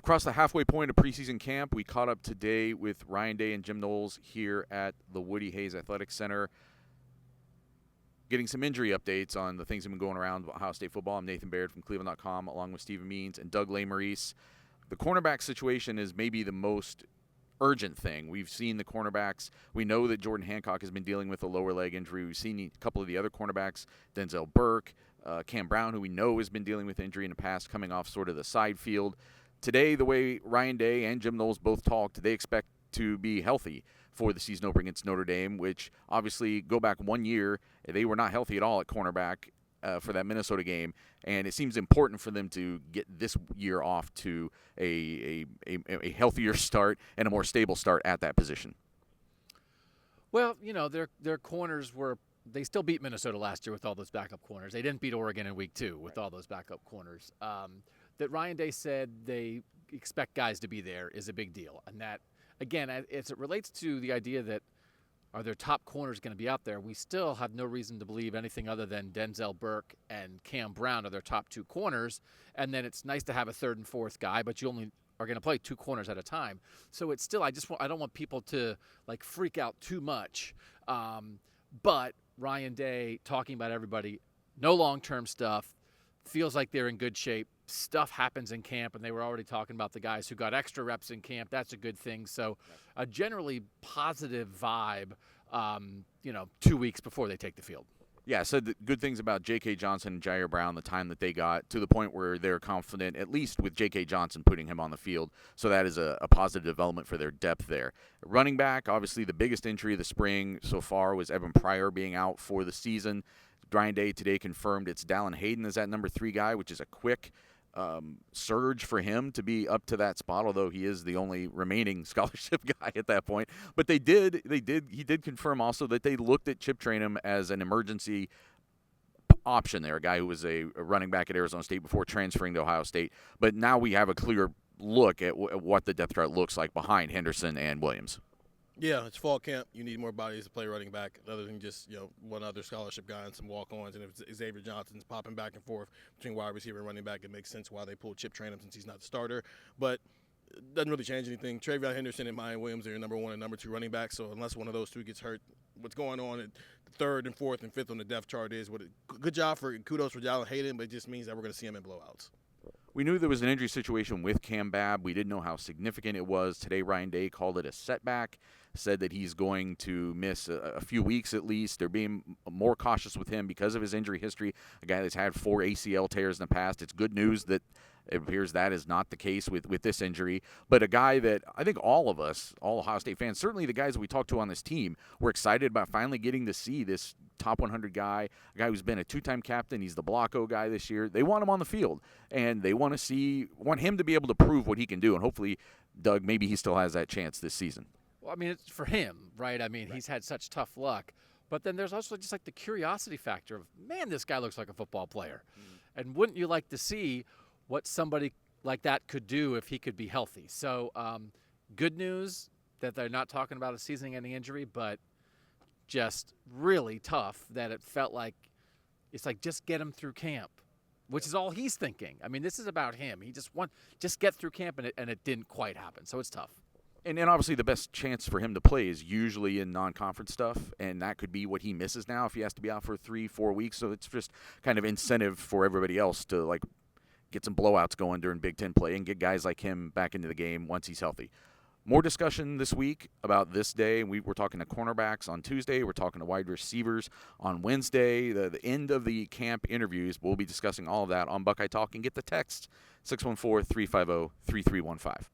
Across the halfway point of preseason camp, we caught up today with Ryan Day and Jim Knowles here at the Woody Hayes Athletic Center, getting some injury updates on the things that have been going around Ohio State football. I'm Nathan Baird from cleveland.com, along with Stephen Means and Doug Lesmerises. The cornerback situation is maybe the most urgent thing. We've seen the cornerbacks. We know that Jordan Hancock has been dealing with a lower leg injury. We've seen a couple of the other cornerbacks, Denzel Burke, Cam Brown, who we know has been dealing with injury in the past, coming off sort of the side field. Today, the way Ryan Day and Jim Knowles both talked, they expect to be healthy for the season opener against Notre Dame, which obviously go back 1 year, they were not healthy at all at cornerback for that Minnesota game, and it seems important for them to get this year off to a healthier start and a more stable start at that position. Well, you know, their corners they still beat Minnesota last year with all those backup corners. They didn't beat Oregon in week 2 with all those backup corners. That Ryan Day said they expect guys to be there is a big deal. And that, again, as it relates to the idea that are their top corners going to be out there, we still have no reason to believe anything other than Denzel Burke and Cam Brown are their top 2 corners. And then it's nice to have a third and fourth guy, but you only are going to play 2 corners at a time. So it's still, I don't want people to like freak out too much. But Ryan Day talking about everybody, no long-term stuff, feels like they're in good shape. Stuff happens in camp, and they were already talking about the guys who got extra reps in camp. That's a good thing. So a generally positive vibe, 2 weeks before they take the field. Yeah, said good things about J.K. Johnson and Jair Brown, the time that they got, to the point where they're confident, at least with J.K. Johnson putting him on the field. So that is a positive development for their depth there. Running back, obviously the biggest injury of the spring so far was Evan Pryor being out for the season. Ryan Day today confirmed it's Dallin Hayden as that number 3 guy, which is a quick surge for him to be up to that spot, although he is the only remaining scholarship guy at that point. But he did confirm also that they looked at Chip Trayanum as an emergency option there, a guy who was a running back at Arizona State before transferring to Ohio State. But now we have a clear look at what the depth chart looks like behind Henderson and Williams. Yeah, it's fall camp. You need more bodies to play running back other than just, one other scholarship guy and some walk-ons. And if Xavier Johnson's popping back and forth between wide receiver and running back, it makes sense why they pulled Chip Trayanum since he's not the starter. But it doesn't really change anything. Travion Henderson and Mayan Williams are your number 1 and number 2 running backs. So unless one of those 2 gets hurt, what's going on at the 3rd and 4th and 5th on the depth chart is good job kudos for Dallin Hayden, but it just means that we're going to see him in blowouts. We knew there was an injury situation with Cam Babb. We didn't know how significant it was. Today, Ryan Day called it a setback, said that he's going to miss a few weeks at least. They're being more cautious with him because of his injury history, a guy that's had 4 ACL tears in the past. It's good news that it appears that is not the case with this injury. But a guy that I think all of us, all Ohio State fans, certainly the guys that we talked to on this team, were excited about finally getting to see this top 100 guy, a guy who's been a 2-time captain. He's the Blocko guy this year. They want him on the field, and they want him to be able to prove what he can do. And hopefully, Doug, maybe he still has that chance this season. Well, I mean, it's for him, right? I mean, He's had such tough luck. But then there's also just like the curiosity factor of, man, this guy looks like a football player. And wouldn't you like to see what somebody like that could do if he could be healthy? So good news that they're not talking about a season-ending injury, but just really tough that it felt like it's like just get him through camp, which is all he's thinking. I mean, this is about him. He just get through camp, and it didn't quite happen. So it's tough. And obviously the best chance for him to play is usually in non-conference stuff, and that could be what he misses now if he has to be out for 3-4 weeks. So it's just kind of incentive for everybody else to like get some blowouts going during Big Ten play and get guys like him back into the game once he's healthy. More discussion this week about this day. We're talking to cornerbacks on Tuesday. We're talking to wide receivers on Wednesday. The end of the camp interviews, we'll be discussing all of that on Buckeye Talk. And get the text, 614-350-3315.